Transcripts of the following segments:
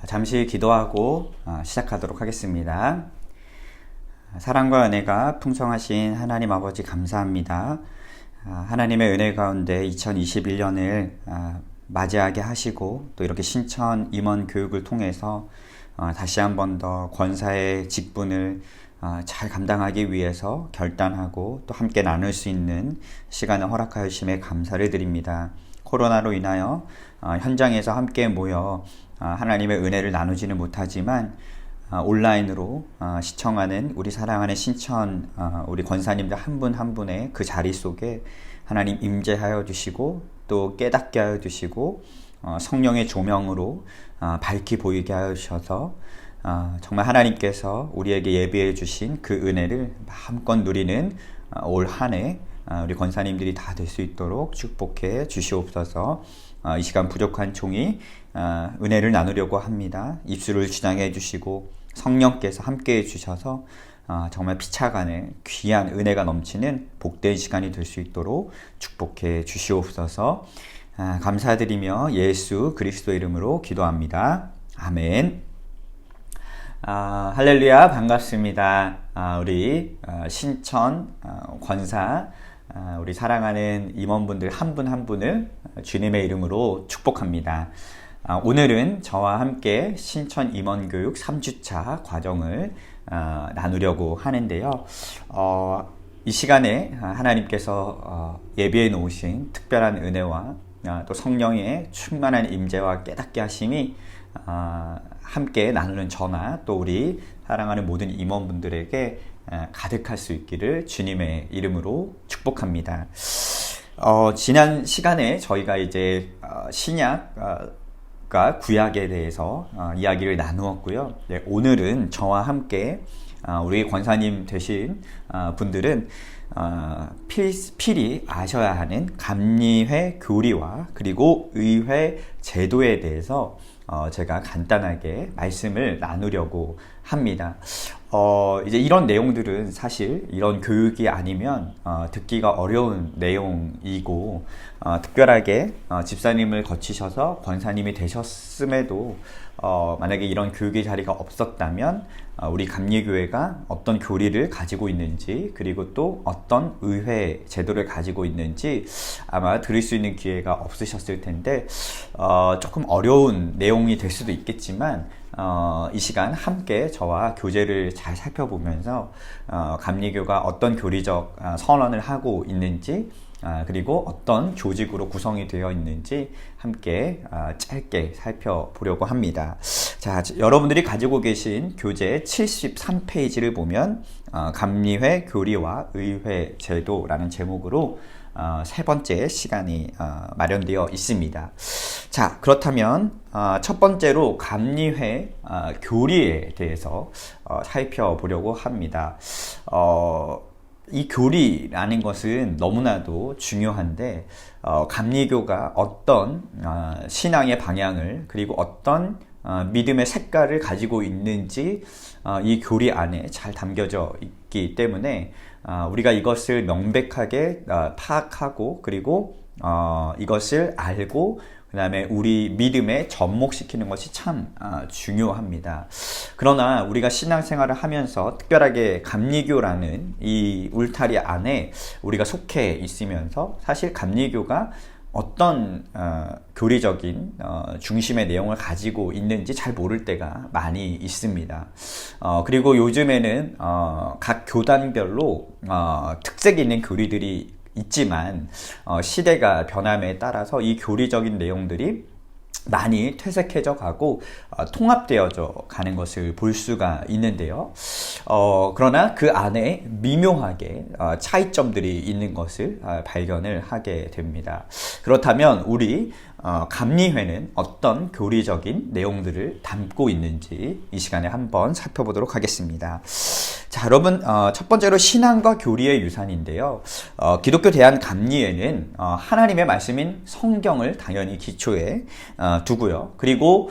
잠시 기도하고 시작하도록 하겠습니다. 사랑과 은혜가 풍성하신 하나님 아버지 감사합니다. 하나님의 은혜 가운데 2021년을 맞이하게 하시고 또 이렇게 신천 임원 교육을 통해서 다시 한 번 더 권사의 직분을 잘 감당하기 위해서 결단하고 또 함께 나눌 수 있는 시간을 허락하여 주심에 감사를 드립니다. 코로나로 인하여 현장에서 함께 모여 하나님의 은혜를 나누지는 못하지만 온라인으로 시청하는 우리 사랑하는 신천 우리 권사님들 한 분 한 분의 그 자리 속에 하나님 임재하여 주시고 또 깨닫게 하여 주시고 성령의 조명으로 밝히 보이게 하여 주셔서 정말 하나님께서 우리에게 예비해 주신 그 은혜를 마음껏 누리는 올 한 해 우리 권사님들이 다 될 수 있도록 축복해 주시옵소서. 이 시간 부족한 종이 은혜를 나누려고 합니다. 입술을 주장해 주시고 성령께서 함께 해 주셔서 정말 피차간에 귀한 은혜가 넘치는 복된 시간이 될 수 있도록 축복해 주시옵소서. 감사드리며 예수 그리스도의 이름으로 기도합니다. 아멘. 할렐루야, 반갑습니다. 우리 신천 권사 우리 사랑하는 임원분들 한 분 한 분을 주님의 이름으로 축복합니다. 오늘은 저와 함께 신천 임원교육 3주차 과정을 나누려고 하는데요. 이 시간에 하나님께서 예비해 놓으신 특별한 은혜와 또 성령의 충만한 임재와 깨닫게 하심이 함께 나누는 저나 또 우리 사랑하는 모든 임원분들에게 가득할 수 있기를 주님의 이름으로 축복합니다. 지난 시간에 저희가 이제 신약과 구약에 대해서 이야기를 나누었고요. 네, 오늘은 저와 함께 우리 권사님 되신 분들은 필히 아셔야 하는 감리회 교리와 그리고 의회 제도에 대해서 제가 간단하게 말씀을 나누려고 합니다. 이제 이런 내용들은 사실 이런 교육이 아니면 듣기가 어려운 내용이고 특별하게 집사님을 거치셔서 권사님이 되셨음에도 만약에 이런 교육의 자리가 없었다면 우리 감리교회가 어떤 교리를 가지고 있는지 그리고 또 어떤 의회 제도를 가지고 있는지 아마 들을 수 있는 기회가 없으셨을 텐데 조금 어려운 내용이 될 수도 있겠지만 이 시간 함께 저와 교재를 잘 살펴보면서 감리교가 어떤 교리적 선언을 하고 있는지 그리고 어떤 조직으로 구성이 되어 있는지 함께 짧게 살펴보려고 합니다. 자, 여러분들이 가지고 계신 교재 73페이지를 보면 감리회 교리와 의회 제도라는 제목으로 세 번째 시간이 마련되어 있습니다. 자, 그렇다면 첫 번째로 감리회 교리에 대해서 살펴보려고 합니다. 이 교리라는 것은 너무나도 중요한데 감리교가 어떤 신앙의 방향을 그리고 어떤 믿음의 색깔을 가지고 있는지 이 교리 안에 잘 담겨져 있기 때문에 우리가 이것을 명백하게 파악하고 그리고 이것을 알고 그 다음에 우리 믿음에 접목시키는 것이 참 중요합니다. 그러나 우리가 신앙생활을 하면서 특별하게 감리교라는 이 울타리 안에 우리가 속해 있으면서 사실 감리교가 어떤 교리적인 중심의 내용을 가지고 있는지 잘 모를 때가 많이 있습니다. 그리고 요즘에는 각 교단별로 특색 있는 교리들이 있지만 시대가 변함에 따라서 이 교리적인 내용들이 많이 퇴색해져 가고 통합되어져 가는 것을 볼 수가 있는데요. 그러나 그 안에 미묘하게 차이점들이 있는 것을 발견을 하게 됩니다. 그렇다면 우리 감리회는 어떤 교리적인 내용들을 담고 있는지 이 시간에 한번 살펴보도록 하겠습니다. 자, 여러분, 첫 번째로 신앙과 교리의 유산인데요. 기독교 대한 감리회는 하나님의 말씀인 성경을 당연히 기초에 두고요. 그리고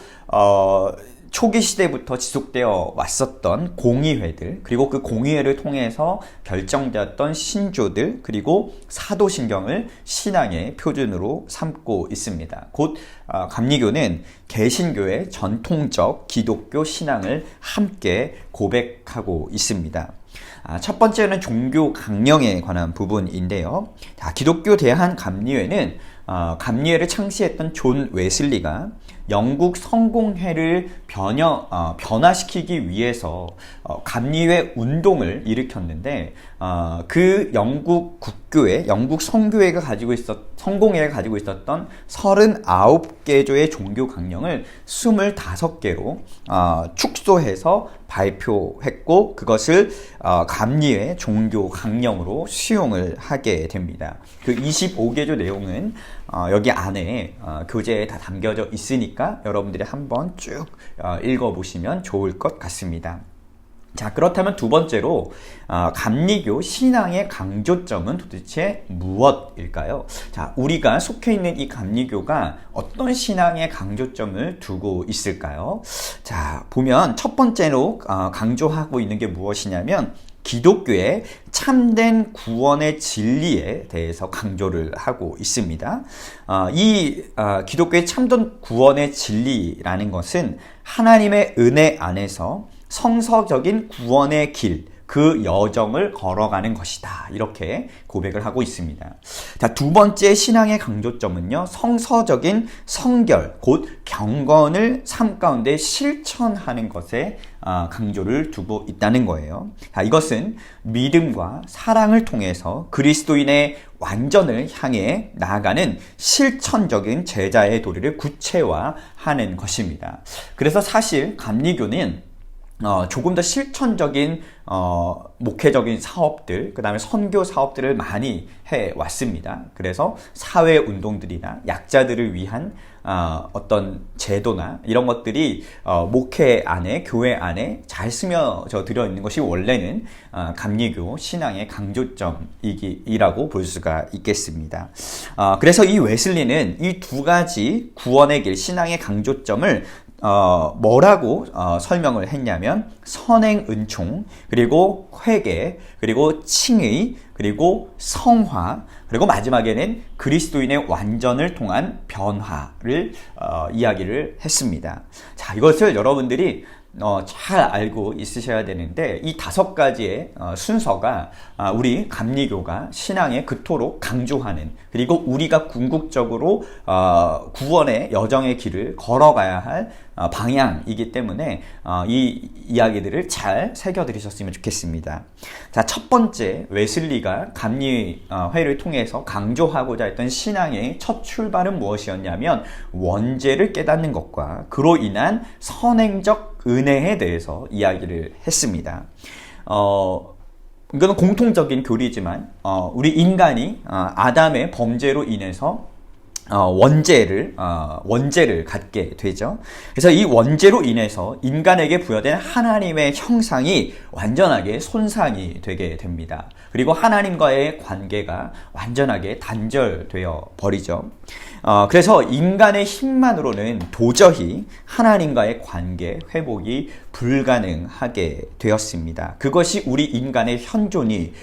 초기 시대부터 지속되어 왔었던 공의회들, 그리고 그 공의회를 통해서 결정되었던 신조들, 그리고 사도신경을 신앙의 표준으로 삼고 있습니다. 곧 감리교는 개신교의 전통적 기독교 신앙을 함께 고백하고 있습니다. 첫 번째는 종교 강령에 관한 부분인데요. 기독교 대한감리회는 감리회를 창시했던 존 웨슬리가 영국 성공회를 변화시키기 위해서 감리회 운동을 일으켰는데, 그 영국 국교회, 영국 성공회가 가지고 있었던 39개조의 종교 강령을 25개로 축소해서 발표했고, 그것을 감리회 종교 강령으로 수용을 하게 됩니다. 그 25개조 내용은 여기 안에 교재에 다 담겨져 있으니까 여러분들이 한번 쭉 읽어보시면 좋을 것 같습니다. 자, 그렇다면 두 번째로 감리교 신앙의 강조점은 도대체 무엇일까요? 자, 우리가 속해 있는 이 감리교가 어떤 신앙의 강조점을 두고 있을까요? 자, 보면 첫 번째로 강조하고 있는 게 무엇이냐면 기독교의 참된 구원의 진리에 대해서 강조를 하고 있습니다. 이 기독교의 참된 구원의 진리라는 것은 하나님의 은혜 안에서 성서적인 구원의 길, 그 여정을 걸어가는 것이다. 이렇게 고백을 하고 있습니다. 자, 두 번째 신앙의 강조점은요, 성서적인 성결, 곧 경건을 삶 가운데 실천하는 것에 강조를 두고 있다는 거예요. 자, 이것은 믿음과 사랑을 통해서 그리스도인의 완전을 향해 나아가는 실천적인 제자의 도리를 구체화하는 것입니다. 그래서 사실 감리교는 조금 더 실천적인 목회적인 사업들, 그 다음에 선교 사업들을 많이 해왔습니다. 그래서 사회운동들이나 약자들을 위한 어떤 제도나 이런 것들이 목회 안에, 교회 안에 잘 스며져 들어 있는 것이 원래는 감리교 신앙의 강조점이라고 볼 수가 있겠습니다. 그래서 이 웨슬리는 이 두 가지 구원의 길, 신앙의 강조점을 뭐라고 설명을 했냐면 선행 은총, 그리고 회개, 그리고 칭의, 그리고 성화, 그리고 마지막에는 그리스도인의 완전을 통한 변화를 이야기를 했습니다. 자, 이것을 여러분들이 잘 알고 있으셔야 되는데, 이 5가지의 순서가 우리 감리교가 신앙에 그토록 강조하는, 그리고 우리가 궁극적으로 구원의 여정의 길을 걸어가야 할 방향이기 때문에 이 이야기들을 잘 새겨들으셨으면 좋겠습니다. 자, 첫 번째, 웨슬리가 감리회를 통해서 강조하고자 했던 신앙의 첫 출발은 무엇이었냐면 원죄를 깨닫는 것과 그로 인한 선행적 은혜에 대해서 이야기를 했습니다. 이거는 공통적인 교리지만 우리 인간이 아담의 범죄로 인해서 원죄를 갖게 되죠. 그래서 이 원죄로 인해서 인간에게 부여된 하나님의 형상이 완전하게 손상이 되게 됩니다. 그리고 하나님과의 관계가 완전하게 단절되어 버리죠. 그래서 인간의 힘만으로는 도저히 하나님과의 관계 회복이 불가능하게 되었습니다. 그것이 우리 인간의 현존이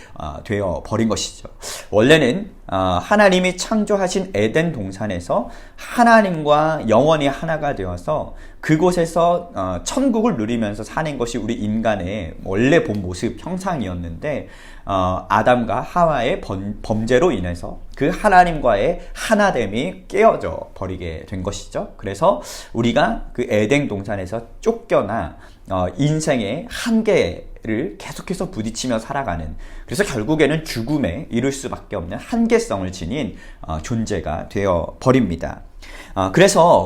되어 버린 것이죠. 원래는 하나님이 창조하신 에덴 동산에서 하나님과 영원히 하나가 되어서 그곳에서 천국을 누리면서 사는 것이 우리 인간의 원래 본 모습, 형상이었는데 아담과 하와의 범죄로 인해서 그 하나님과의 하나됨이 깨어져 버리게 된 것이죠. 그래서 우리가 그 에덴 동산에서 쫓겨나 인생의 한계를 계속해서 부딪히며 살아가는, 그래서 결국에는 죽음에 이를 수밖에 없는 한계성을 지닌 존재가 되어 버립니다.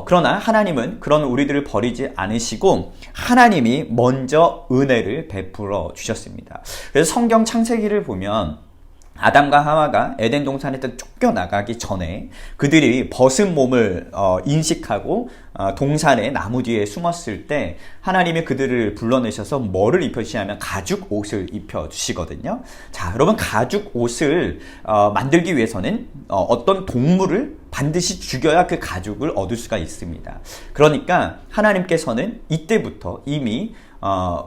그러나 하나님은 그런 우리들을 버리지 않으시고 하나님이 먼저 은혜를 베풀어 주셨습니다. 그래서 성경 창세기를 보면 아담과 하와가 에덴 동산에서 쫓겨나가기 전에 그들이 벗은 몸을 인식하고 동산의 나무 뒤에 숨었을 때 하나님이 그들을 불러내셔서 뭐를 입혀주시냐면 가죽 옷을 입혀주시거든요. 자, 여러분, 가죽 옷을 만들기 위해서는 어떤 동물을 반드시 죽여야 그 가죽을 얻을 수가 있습니다. 그러니까 하나님께서는 이때부터 이미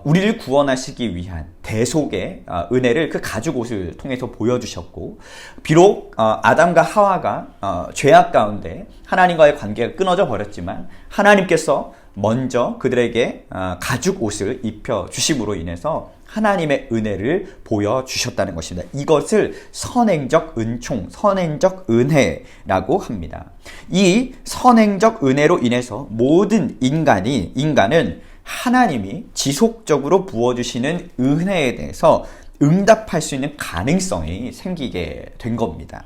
우리를 구원하시기 위한 대속의 은혜를 그 가죽 옷을 통해서 보여주셨고, 비록 아담과 하와가 죄악 가운데 하나님과의 관계가 끊어져 버렸지만 하나님께서 먼저 그들에게 가죽 옷을 입혀주심으로 인해서 하나님의 은혜를 보여주셨다는 것입니다. 이것을 선행적 은총, 선행적 은혜라고 합니다. 이 선행적 은혜로 인해서 모든 인간은 하나님이 지속적으로 부어주시는 은혜에 대해서 응답할 수 있는 가능성이 생기게 된 겁니다.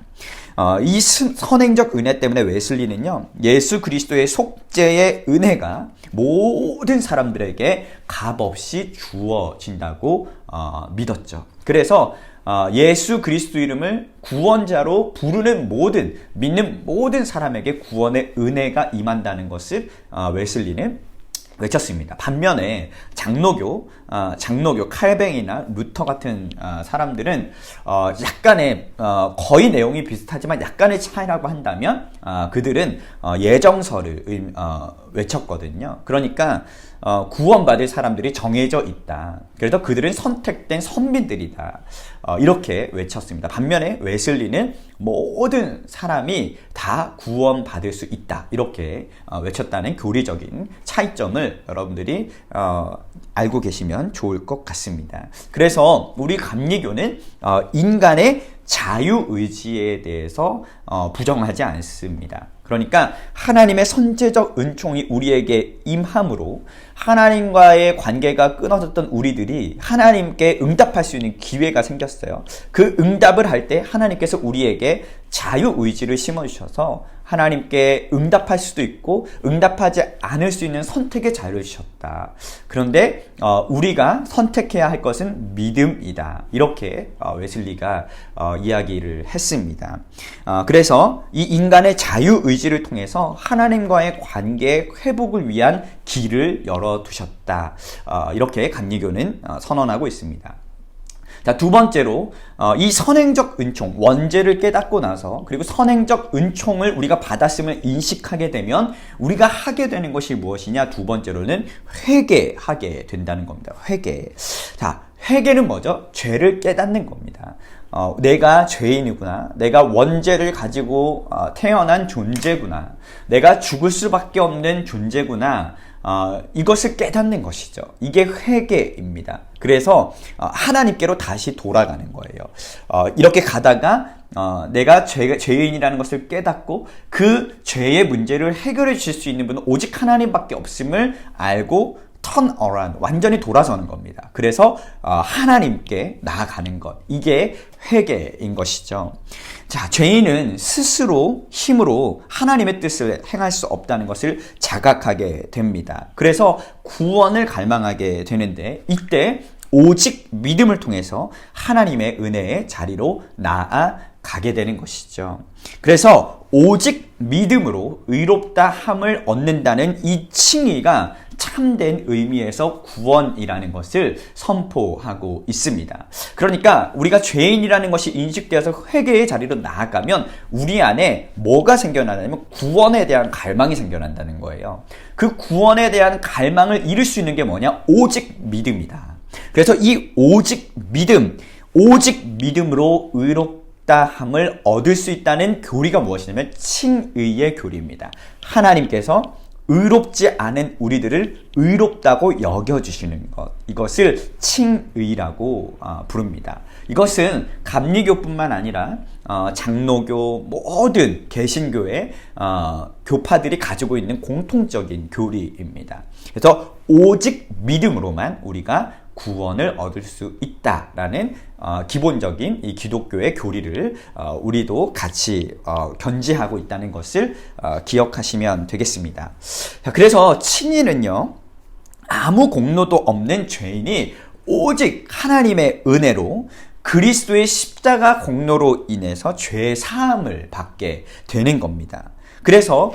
이 선행적 은혜 때문에 웨슬리는요, 예수 그리스도의 속죄의 은혜가 모든 사람들에게 값없이 주어진다고 믿었죠. 그래서 예수 그리스도 이름을 구원자로 부르는 믿는 모든 사람에게 구원의 은혜가 임한다는 것을 웨슬리는 외쳤습니다. 반면에 장로교 칼뱅이나 루터 같은 사람들은 약간의 거의 내용이 비슷하지만 약간의 차이라고 한다면 그들은 예정설을 외쳤거든요. 그러니까 구원받을 사람들이 정해져 있다. 그래서 그들은 선택된 선민들이다. 이렇게 외쳤습니다. 반면에 웨슬리는 모든 사람이 다 구원받을 수 있다. 이렇게 외쳤다는 교리적인 차이점을 여러분들이 알고 계시면 좋을 것 같습니다. 그래서 우리 감리교는 인간의 자유의지에 대해서 부정하지 않습니다. 그러니까 하나님의 선제적 은총이 우리에게 임함으로 하나님과의 관계가 끊어졌던 우리들이 하나님께 응답할 수 있는 기회가 생겼어요. 그 응답을 할 때 하나님께서 우리에게 자유의지를 심어주셔서 하나님께 응답할 수도 있고 응답하지 않을 수 있는 선택의 자유를 주셨다. 그런데 우리가 선택해야 할 것은 믿음이다. 이렇게 웨슬리가 이야기를 했습니다. 그래서 이 인간의 자유의지를 통해서 하나님과의 관계 회복을 위한 길을 열어두셨다. 이렇게 감리교는 선언하고 있습니다. 자, 두 번째로 이 선행적 은총, 원죄를 깨닫고 나서 그리고 선행적 은총을 우리가 받았음을 인식하게 되면 우리가 하게 되는 것이 무엇이냐? 두 번째로는 회개하게 된다는 겁니다. 회개. 자, 회개는 뭐죠? 죄를 깨닫는 겁니다. 내가 죄인이구나. 내가 원죄를 가지고 태어난 존재구나. 내가 죽을 수밖에 없는 존재구나. 이것을 깨닫는 것이죠. 이게 회개입니다. 그래서 하나님께로 다시 돌아가는 거예요. 이렇게 가다가 내가 죄인이라는 것을 깨닫고 그 죄의 문제를 해결해 주실 수 있는 분은 오직 하나님밖에 없음을 알고 turn around, 완전히 돌아서는 겁니다. 그래서 하나님께 나아가는 것, 이게 회개인 것이죠. 자, 죄인은 스스로 힘으로 하나님의 뜻을 행할 수 없다는 것을 자각하게 됩니다. 그래서 구원을 갈망하게 되는데 이때 오직 믿음을 통해서 하나님의 은혜의 자리로 나아가게 되는 것이죠. 그래서 오직 믿음으로 의롭다 함을 얻는다는 이 칭의가 참된 의미에서 구원이라는 것을 선포하고 있습니다. 그러니까 우리가 죄인이라는 것이 인식되어서 회개의 자리로 나아가면 우리 안에 뭐가 생겨나냐면 구원에 대한 갈망이 생겨난다는 거예요. 그 구원에 대한 갈망을 이룰 수 있는 게 뭐냐? 오직 믿음이다. 그래서 이 오직 믿음으로 의롭다함을 얻을 수 있다는 교리가 무엇이냐면 칭의의 교리입니다. 하나님께서 의롭지 않은 우리들을 의롭다고 여겨주시는 것, 이것을 칭의라고 부릅니다. 이것은 감리교뿐만 아니라 장로교, 모든 개신교의 교파들이 가지고 있는 공통적인 교리입니다. 그래서 오직 믿음으로만 우리가 구원을 얻을 수 있다라는 기본적인 이 기독교의 교리를 우리도 같이 견지하고 있다는 것을 기억하시면 되겠습니다. 자, 그래서 칭의는요, 아무 공로도 없는 죄인이 오직 하나님의 은혜로 그리스도의 십자가 공로로 인해서 죄 사함을 받게 되는 겁니다. 그래서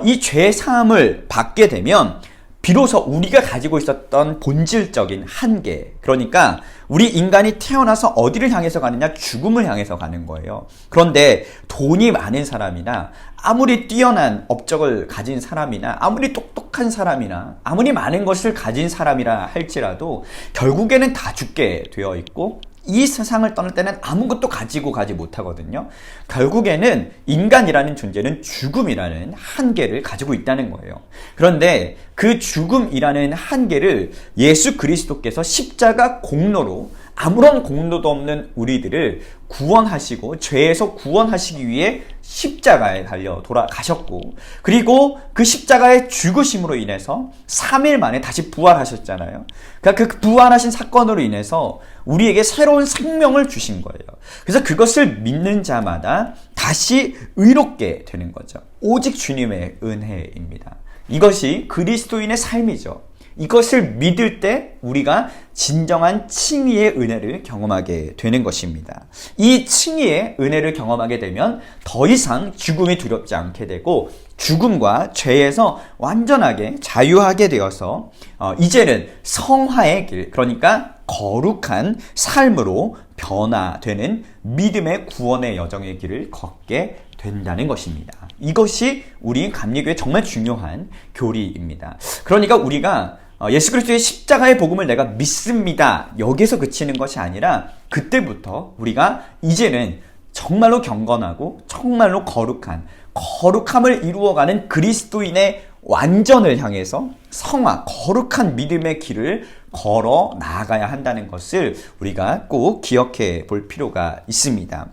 이 죄 사함을 받게 되면 비로소 우리가 가지고 있었던 본질적인 한계, 그러니까 우리 인간이 태어나서 어디를 향해서 가느냐? 죽음을 향해서 가는 거예요. 그런데 돈이 많은 사람이나 아무리 뛰어난 업적을 가진 사람이나 아무리 똑똑한 사람이나 아무리 많은 것을 가진 사람이라 할지라도 결국에는 다 죽게 되어 있고 이 세상을 떠날 때는 아무것도 가지고 가지 못하거든요. 결국에는 인간이라는 존재는 죽음이라는 한계를 가지고 있다는 거예요. 그런데 그 죽음이라는 한계를 예수 그리스도께서 십자가 공로로 아무런 공로도 없는 우리들을 구원하시고 죄에서 구원하시기 위해 십자가에 달려 돌아가셨고, 그리고 그 십자가의 죽으심으로 인해서 3일 만에 다시 부활하셨잖아요. 그러니까 그 부활하신 사건으로 인해서 우리에게 새로운 생명을 주신 거예요. 그래서 그것을 믿는 자마다 다시 의롭게 되는 거죠. 오직 주님의 은혜입니다. 이것이 그리스도인의 삶이죠. 이것을 믿을 때 우리가 진정한 칭의의 은혜를 경험하게 되는 것입니다. 이 칭의의 은혜를 경험하게 되면 더 이상 죽음이 두렵지 않게 되고 죽음과 죄에서 완전하게 자유하게 되어서 이제는 성화의 길, 그러니까 거룩한 삶으로 변화되는 믿음의 구원의 여정의 길을 걷게 된다는 것입니다. 이것이 우리 감리교의 정말 중요한 교리입니다. 그러니까 우리가 예수 그리스도의 십자가의 복음을 내가 믿습니다, 여기서 그치는 것이 아니라 그때부터 우리가 이제는 정말로 경건하고 정말로 거룩함을 이루어가는 그리스도인의 완전을 향해서 성화, 거룩한 믿음의 길을 걸어 나아가야 한다는 것을 우리가 꼭 기억해 볼 필요가 있습니다.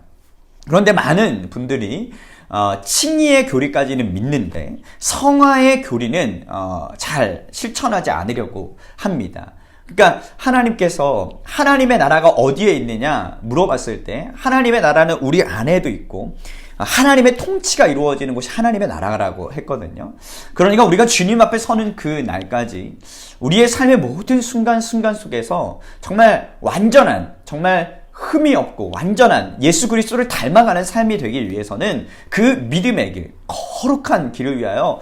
그런데 많은 분들이 칭의의 교리까지는 믿는데 성화의 교리는 잘 실천하지 않으려고 합니다. 그러니까 하나님께서 하나님의 나라가 어디에 있느냐 물어봤을 때 하나님의 나라는 우리 안에도 있고 하나님의 통치가 이루어지는 곳이 하나님의 나라라고 했거든요. 그러니까 우리가 주님 앞에 서는 그 날까지 우리의 삶의 모든 순간순간 속에서 정말 완전한, 정말 흠이 없고 완전한 예수 그리스도를 닮아가는 삶이 되기 위해서는 그 믿음의 길, 거룩한 길을 위하여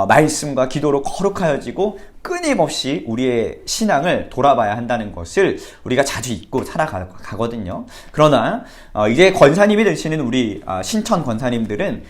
말씀과 기도로 거룩하여지고 끊임없이 우리의 신앙을 돌아봐야 한다는 것을 우리가 자주 잊고 살아가거든요. 그러나 이제 권사님이 되시는 우리 신천 권사님들은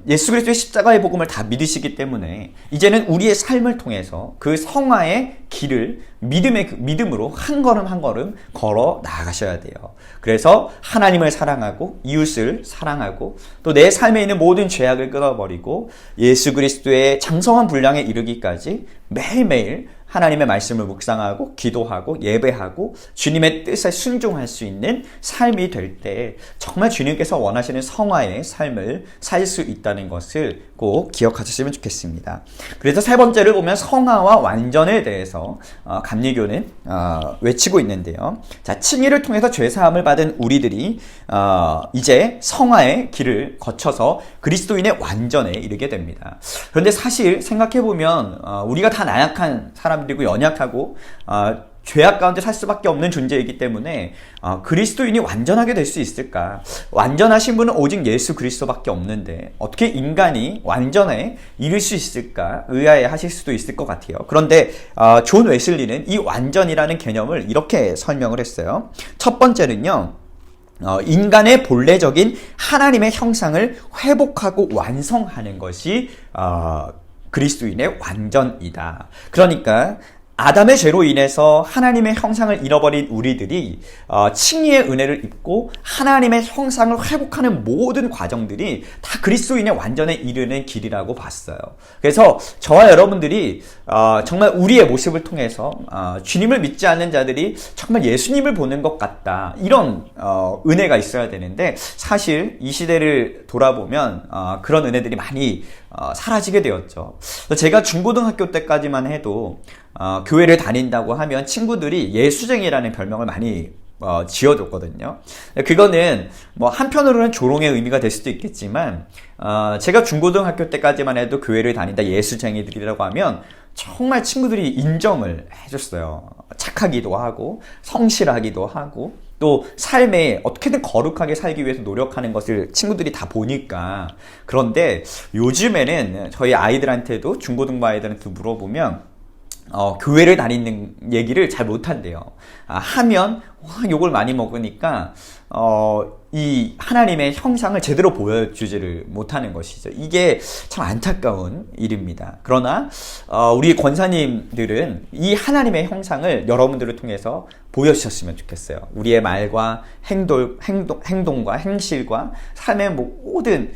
예수 그리스도의 십자가의 복음을 다 믿으시기 때문에 이제는 우리의 삶을 통해서 그 성화의 길을 믿음으로 한 걸음 한 걸음 걸어 나가셔야 돼요. 그래서 하나님을 사랑하고 이웃을 사랑하고 또 내 삶에 있는 모든 죄악을 끊어버리고 예수 그리스도의 장성한 분량에 이르기까지 매일매일 하나님의 말씀을 묵상하고 기도하고 예배하고 주님의 뜻에 순종할 수 있는 삶이 될 때 정말 주님께서 원하시는 성화의 삶을 살 수 있다는 것을 꼭 기억하셨으면 좋겠습니다. 그래서 세 번째를 보면 성화와 완전에 대해서 감리교는 외치고 있는데요. 자, 칭의를 통해서 죄사함을 받은 우리들이 이제 성화의 길을 거쳐서 그리스도인의 완전에 이르게 됩니다. 그런데 사실 생각해보면 우리가 다 나약한 사람들이고 연약하고 죄악 가운데 살 수밖에 없는 존재이기 때문에 그리스도인이 완전하게 될 수 있을까? 완전하신 분은 오직 예수 그리스도밖에 없는데 어떻게 인간이 완전에 이를 수 있을까? 의아해 하실 수도 있을 것 같아요. 그런데 존 웨슬리는 이 완전이라는 개념을 이렇게 설명을 했어요. 첫 번째는요, 인간의 본래적인 하나님의 형상을 회복하고 완성하는 것이 그리스도인의 완전이다. 그러니까 아담의 죄로 인해서 하나님의 형상을 잃어버린 우리들이 칭의의 은혜를 입고 하나님의 형상을 회복하는 모든 과정들이 다 그리스도인의 완전에 이르는 길이라고 봤어요. 그래서 저와 여러분들이 정말 우리의 모습을 통해서 주님을 믿지 않는 자들이 정말 예수님을 보는 것 같다, 이런 은혜가 있어야 되는데 사실 이 시대를 돌아보면 그런 은혜들이 많이 사라지게 되었죠. 제가 중고등학교 때까지만 해도 교회를 다닌다고 하면 친구들이 예수쟁이라는 별명을 많이 지어줬거든요. 그거는 뭐 한편으로는 조롱의 의미가 될 수도 있겠지만 제가 중고등학교 때까지만 해도 교회를 다닌다 예수쟁이들이라고 하면 정말 친구들이 인정을 해줬어요. 착하기도 하고 성실하기도 하고 또 삶에 어떻게든 거룩하게 살기 위해서 노력하는 것을 친구들이 다 보니까. 그런데 요즘에는 저희 아이들한테도, 중고등부 아이들한테 물어보면 교회를 다니는 얘기를 잘 못한대요. 하면 욕을 많이 먹으니까 이 하나님의 형상을 제대로 보여주지를 못하는 것이죠. 이게 참 안타까운 일입니다. 그러나 우리 권사님들은 이 하나님의 형상을 여러분들을 통해서 보여주셨으면 좋겠어요. 우리의 말과 행동과 행실과 삶의 모든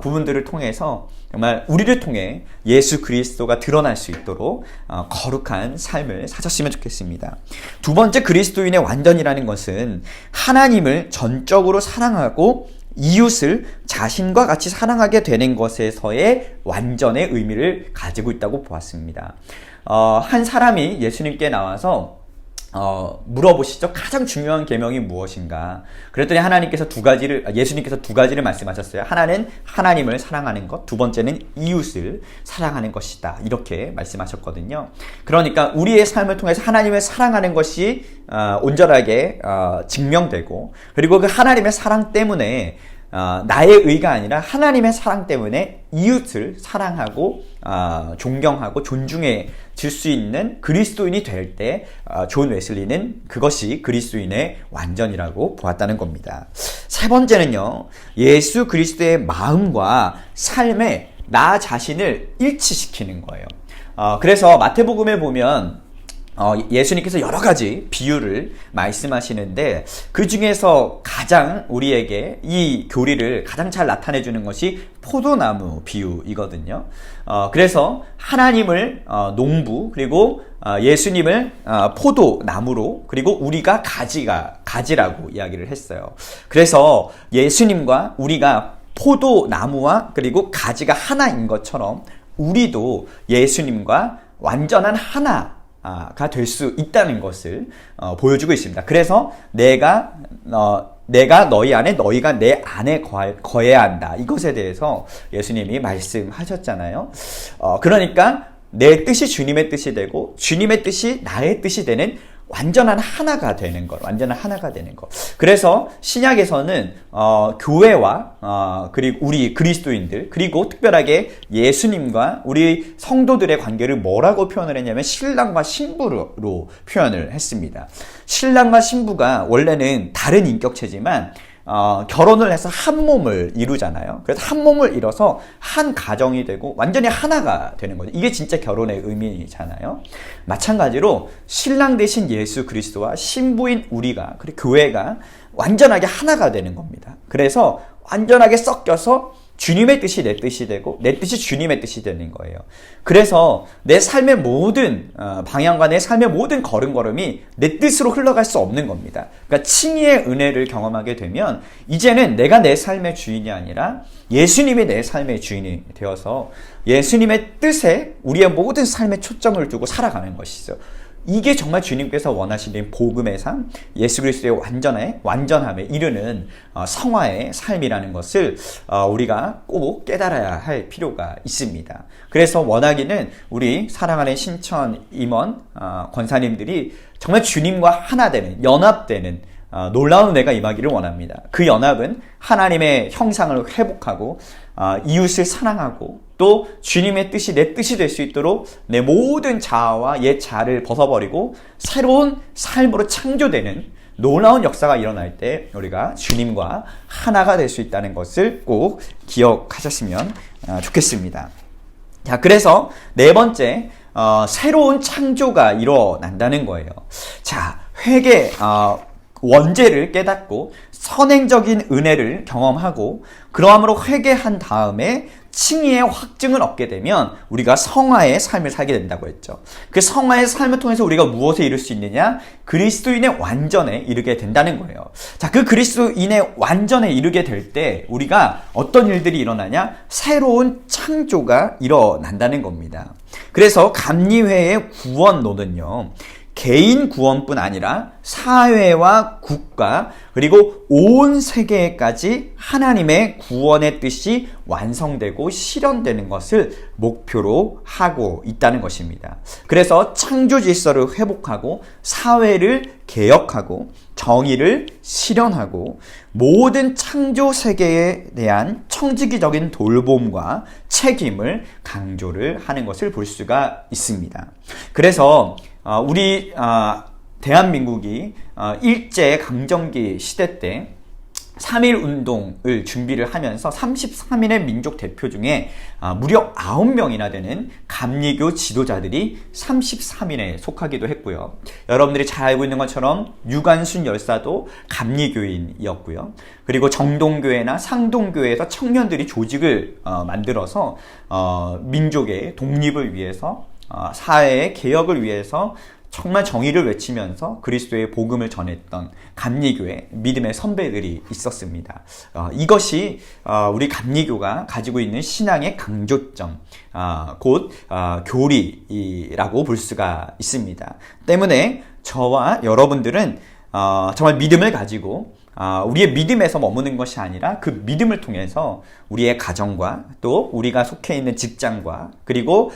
부분들을 통해서 정말 우리를 통해 예수 그리스도가 드러날 수 있도록 거룩한 삶을 사셨으면 좋겠습니다. 두 번째, 그리스도인의 완전이라는 것은 하나님을 전적으로 사랑하고 이웃을 자신과 같이 사랑하게 되는 것에서의 완전의 의미를 가지고 있다고 보았습니다. 한 사람이 예수님께 나와서 물어보시죠. 가장 중요한 계명이 무엇인가? 그랬더니 예수님께서 두 가지를 말씀하셨어요. 하나는 하나님을 사랑하는 것, 두 번째는 이웃을 사랑하는 것이다. 이렇게 말씀하셨거든요. 그러니까 우리의 삶을 통해서 하나님을 사랑하는 것이 온전하게 증명되고, 그리고 그 하나님의 사랑 때문에 나의 의가 아니라 하나님의 사랑 때문에 이웃을 사랑하고 존경하고 존중해 줄 수 있는 그리스도인이 될 때 존 웨슬리는 그것이 그리스도인의 완전이라고 보았다는 겁니다. 세 번째는요, 예수 그리스도의 마음과 삶에 나 자신을 일치시키는 거예요. 그래서 마태복음에 보면 예수님께서 여러 가지 비유를 말씀하시는데, 그 중에서 가장 우리에게 이 교리를 가장 잘 나타내주는 것이 포도나무 비유이거든요. 그래서 하나님을 농부, 그리고 예수님을 포도나무로, 그리고 우리가 가지라고 이야기를 했어요. 그래서 예수님과 우리가 포도나무와 그리고 가지가 하나인 것처럼 우리도 예수님과 완전한 하나가 될 수 있다는 것을 보여주고 있습니다. 그래서 내가 너희 안에, 너희가 내 안에 거해야 한다. 이것에 대해서 예수님이 말씀하셨잖아요. 그러니까 내 뜻이 주님의 뜻이 되고 주님의 뜻이 나의 뜻이 되는 완전한 하나가 되는 것, 완전한 하나가 되는 것. 그래서 신약에서는 교회와 그리고 우리 그리스도인들, 그리고 특별하게 예수님과 우리 성도들의 관계를 뭐라고 표현을 했냐면 신랑과 신부로 표현을 했습니다. 신랑과 신부가 원래는 다른 인격체지만 결혼을 해서 한 몸을 이루잖아요. 그래서 한 몸을 이뤄서 한 가정이 되고 완전히 하나가 되는 거죠. 이게 진짜 결혼의 의미잖아요. 마찬가지로 신랑 되신 예수 그리스도와 신부인 우리가, 그리고 교회가 완전하게 하나가 되는 겁니다. 그래서 완전하게 섞여서 주님의 뜻이 내 뜻이 되고 내 뜻이 주님의 뜻이 되는 거예요. 그래서 내 삶의 모든 방향과 내 삶의 모든 걸음걸음이 내 뜻으로 흘러갈 수 없는 겁니다. 그러니까 칭의의 은혜를 경험하게 되면 이제는 내가 내 삶의 주인이 아니라 예수님이 내 삶의 주인이 되어서 예수님의 뜻에 우리의 모든 삶의 초점을 두고 살아가는 것이죠. 이게 정말 주님께서 원하시는 복음의 삶, 예수 그리스도의 완전함에 이르는 성화의 삶이라는 것을 우리가 꼭 깨달아야 할 필요가 있습니다. 그래서 원하기는 우리 사랑하는 신천 임원 권사님들이 정말 주님과 하나 되는, 연합되는 놀라운 은혜가 임하기를 원합니다. 그 연합은 하나님의 형상을 회복하고 이웃을 사랑하고 또 주님의 뜻이 내 뜻이 될 수 있도록 내 모든 자아와 옛 자아를 벗어버리고 새로운 삶으로 창조되는 놀라운 역사가 일어날 때 우리가 주님과 하나가 될 수 있다는 것을 꼭 기억하셨으면 좋겠습니다. 자, 그래서 네 번째, 새로운 창조가 일어난다는 거예요. 자, 회개, 원죄를 깨닫고 선행적인 은혜를 경험하고 그러함으로 회개한 다음에 칭의의 확증을 얻게 되면 우리가 성화의 삶을 살게 된다고 했죠. 그 성화의 삶을 통해서 우리가 무엇에 이룰 수 있느냐? 그리스도인의 완전에 이르게 된다는 거예요. 자, 그 그리스도인의 완전에 이르게 될 때 우리가 어떤 일들이 일어나냐? 새로운 창조가 일어난다는 겁니다. 그래서 감리회의 구원론은요, 개인 구원뿐 아니라 사회와 국가 그리고 온 세계까지 하나님의 구원의 뜻이 완성되고 실현되는 것을 목표로 하고 있다는 것입니다. 그래서 창조 질서를 회복하고 사회를 개혁하고 정의를 실현하고 모든 창조 세계에 대한 청지기적인 돌봄과 책임을 강조를 하는 것을 볼 수가 있습니다. 그래서 우리 대한민국이 일제 강점기 시대 때 3.1 운동을 준비를 하면서 33인의 민족 대표 중에 무려 9명이나 되는 감리교 지도자들이 33인에 속하기도 했고요. 여러분들이 잘 알고 있는 것처럼 유관순 열사도 감리교인이었고요. 그리고 정동교회나 상동교회에서 청년들이 조직을 만들어서 민족의 독립을 위해서 사회의 개혁을 위해서 정말 정의를 외치면서 그리스도의 복음을 전했던 감리교회 믿음의 선배들이 있었습니다. 이것이 우리 감리교가 가지고 있는 신앙의 강조점, 곧 교리라고 볼 수가 있습니다. 때문에 저와 여러분들은 정말 믿음을 가지고 우리의 믿음에서 머무는 것이 아니라 그 믿음을 통해서 우리의 가정과 또 우리가 속해 있는 직장과 그리고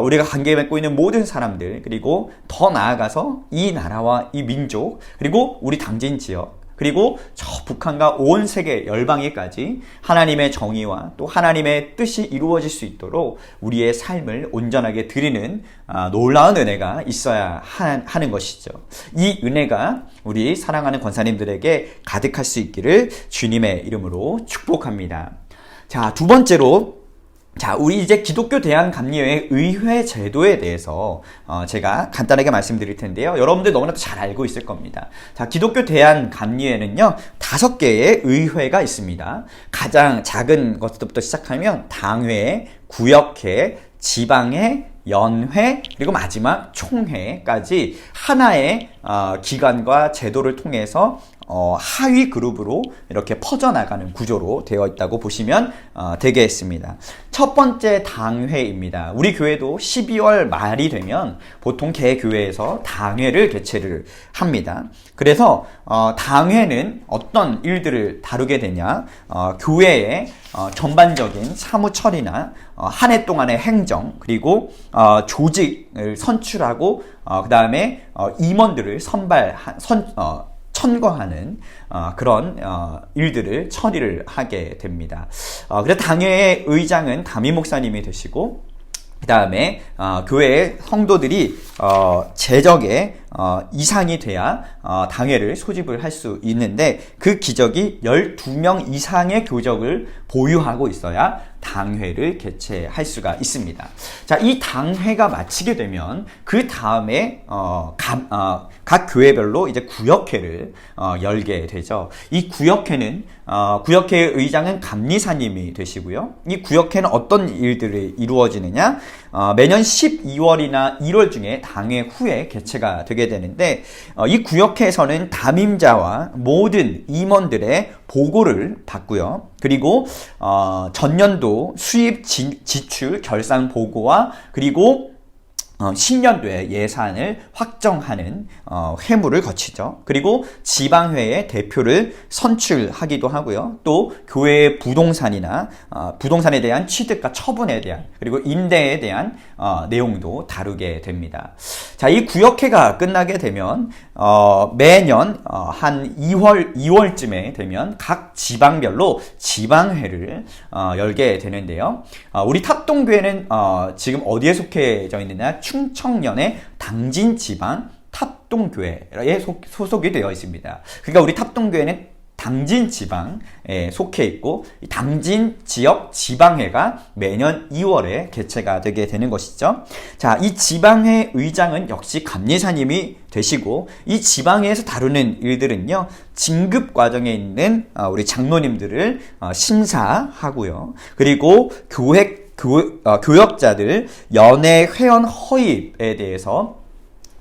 우리가 관계 맺고 있는 모든 사람들 그리고 더 나아가서 이 나라와 이 민족 그리고 우리 당진 지역 그리고 저 북한과 온 세계 열방에까지 하나님의 정의와 또 하나님의 뜻이 이루어질 수 있도록 우리의 삶을 온전하게 드리는 놀라운 은혜가 있어야 하는 것이죠. 이 은혜가 우리 사랑하는 권사님들에게 가득할 수 있기를 주님의 이름으로 축복합니다. 자, 두 번째로 우리 이제 기독교 대한감리교회 의회 제도에 대해서 제가 간단하게 말씀드릴 텐데요. 여러분들 너무나도 잘 알고 있을 겁니다. 자, 기독교 대한감리교회는요, 5개의 의회가 있습니다. 가장 작은 것부터 시작하면 당회, 구역회, 지방회, 연회, 그리고 마지막 총회까지 하나의 기관과 제도를 통해서 하위 그룹으로 이렇게 퍼져나가는 구조로 되어 있다고 보시면 되겠습니다. 첫 번째 당회입니다. 우리 교회도 12월 말이 되면 보통 개교회에서 당회를 개최를 합니다. 그래서 당회는 어떤 일들을 다루게 되냐, 교회의 전반적인 사무 처리나 한 해 동안의 행정 그리고 조직을 선출하고 그 다음에 임원들을 천거하는 그런 일들을 처리를 하게 됩니다. 그래서 당회의 의장은 담임 목사님이 되시고 그 다음에 교회의 성도들이 재적의 이상이 돼야 당회를 소집을 할 수 있는데 그 기적이 12명 이상의 교적을 보유하고 있어야 당회를 개최할 수가 있습니다. 자, 이 당회가 마치게 되면 그 다음에 각 교회별로 이제 구역회를 열게 되죠. 이 구역회는 구역회의 의장은 감리사님이 되시고요. 이 구역회는 어떤 일들이 이루어지느냐? 매년 12월이나 1월 중에 당회 후에 개최가 되게 되는데 이 구역회에서는 담임자와 모든 임원들의 보고를 받고요. 그리고 전년도 수입 지출 결산 보고와 그리고 신년도에 예산을 확정하는 회무를 거치죠. 그리고 지방회의 대표를 선출하기도 하고요. 또 교회의 부동산이나 부동산에 대한 취득과 처분에 대한 그리고 임대에 대한 내용도 다루게 됩니다. 자, 이 구역회가 끝나게 되면 매년 한 2월쯤에 되면 각 지방별로 지방회를 열게 되는데요. 우리 탑동교회는 지금 어디에 속해져 있느냐? 충청년의 당진지방 탑동교회에 소속이 되어 있습니다. 그러니까 우리 탑동교회는 당진지방에 속해 있고 이 당진지역 지방회가 매년 2월에 개최가 되게 되는 것이죠. 자, 이 지방회 의장은 역시 감리사님이 되시고 이 지방회에서 다루는 일들은요, 진급 과정에 있는 우리 장로님들을 심사하고요. 그리고 교역자들 연회 회원 허입에 대해서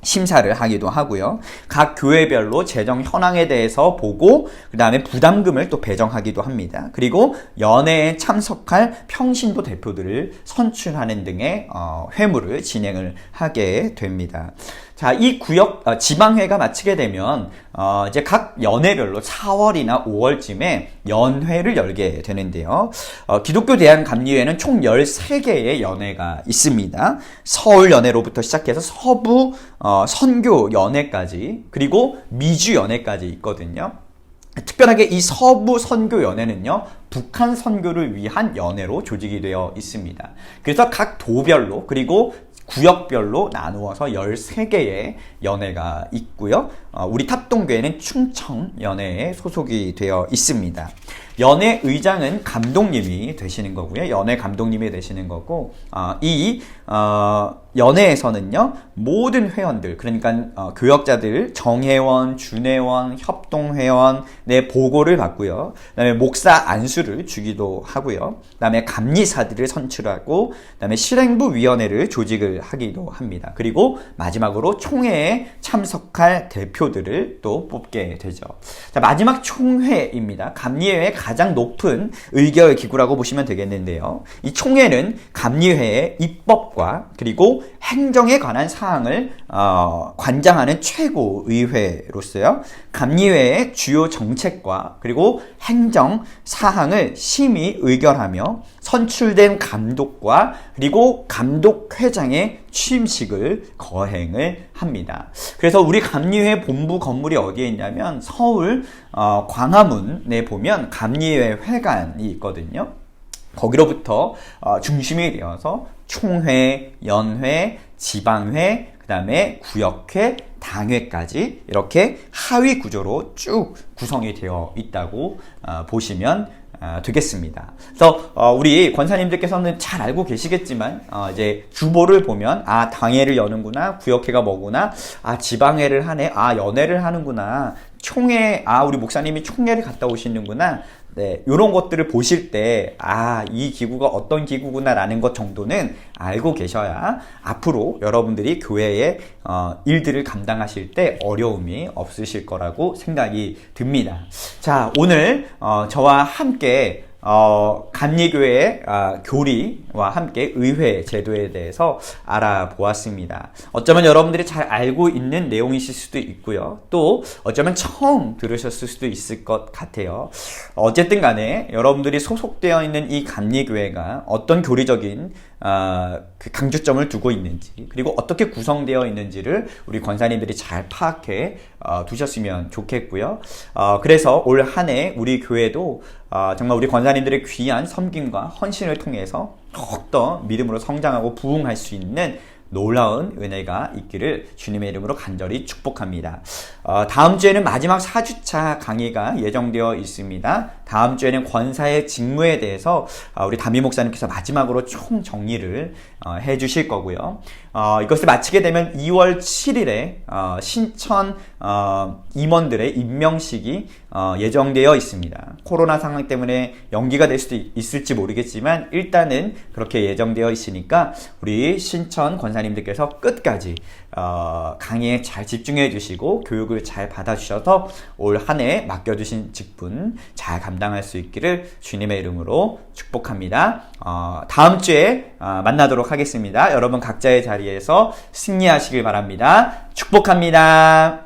심사를 하기도 하고요. 각 교회별로 재정 현황에 대해서 보고 그 다음에 부담금을 또 배정하기도 합니다. 그리고 연회에 참석할 평신도 대표들을 선출하는 등의 회무를 진행을 하게 됩니다. 자, 이 구역 지방회가 마치게 되면 이제 각 연회별로 4월이나 5월쯤에 연회를 열게 되는데요. 기독교 대한감리회는 총 13개의 연회가 있습니다. 서울 연회로부터 시작해서 서부 선교 연회까지, 그리고 미주 연회까지 있거든요. 특별하게 이 서부 선교 연회는요, 북한 선교를 위한 연회로 조직이 되어 있습니다. 그래서 각 도별로, 그리고 구역별로 나누어서 13개의 연회가 있고요. 우리 탑동교회는 충청연회에 소속이 되어 있습니다. 연회 의장은 감독님이 되시는 거고요. 연회 감독님이 되시는 거고, 이 연회에서는요, 모든 회원들, 그러니까 교역자들, 정회원, 준회원, 협동회원의 보고를 받고요. 그다음에 목사 안수를 주기도 하고요. 그다음에 감리사들을 선출하고, 그다음에 실행부 위원회를 조직을 하기도 합니다. 그리고 마지막으로 총회에 참석할 대표들을 또 뽑게 되죠. 자, 마지막 총회입니다. 감리회의 가장 높은 의결 기구라고 보시면 되겠는데요. 이 총회는 감리회의 입법과 그리고 행정에 관한 사항을 관장하는 최고의회로서요. 감리회의 주요 정책과 그리고 행정 사항을 심의 의결하며 선출된 감독과 그리고 감독회장의 취임식을 거행을 합니다. 그래서 우리 감리회 본부 건물이 어디에 있냐면 서울 광화문에 보면 감리회 회관이 있거든요. 거기로부터 중심이 되어서 총회, 연회, 지방회, 그 다음에 구역회, 당회까지 이렇게 하위 구조로 쭉 구성이 되어 있다고 보시면 되겠습니다. 그래서 우리 권사님들께서는 잘 알고 계시겠지만 이제 주보를 보면 당회를 여는구나, 구역회가 뭐구나, 지방회를 하네, 연회를 하는구나, 총회, 우리 목사님이 총회를 갔다 오시는구나. 네, 이런 것들을 보실 때, 이 기구가 어떤 기구구나라는 것 정도는 알고 계셔야 앞으로 여러분들이 교회의 일들을 감당하실 때 어려움이 없으실 거라고 생각이 듭니다. 자, 오늘 저와 함께 감리교회의 교리와 함께 의회 제도에 대해서 알아보았습니다. 어쩌면 여러분들이 잘 알고 있는 내용이실 수도 있고요. 또 어쩌면 처음 들으셨을 수도 있을 것 같아요. 어쨌든 간에 여러분들이 소속되어 있는 이 감리교회가 어떤 교리적인 그 강조점을 두고 있는지, 그리고 어떻게 구성되어 있는지를 우리 권사님들이 잘 파악해 두셨으면 좋겠고요. 그래서 올 한 해 우리 교회도 정말 우리 권사님들의 귀한 섬김과 헌신을 통해서 더욱더 믿음으로 성장하고 부흥할 수 있는 놀라운 은혜가 있기를 주님의 이름으로 간절히 축복합니다. 다음 주에는 마지막 4주차 강의가 예정되어 있습니다. 다음 주에는 권사의 직무에 대해서 우리 담임 목사님께서 마지막으로 총 정리를 해 주실 거고요. 이것을 마치게 되면 2월 7일에 신천 임원들의 임명식이 예정되어 있습니다. 코로나 상황 때문에 연기가 될 수도 있을지 모르겠지만 일단은 그렇게 예정되어 있으니까 우리 신천 권사님들께서 끝까지 강의에 잘 집중해 주시고 교육을 잘 받아주셔서 올 한 해 맡겨주신 직분 잘 감당할 수 있기를 주님의 이름으로 축복합니다. 다음 주에 만나도록 하겠습니다. 여러분 각자의 자리에서 승리하시길 바랍니다. 축복합니다.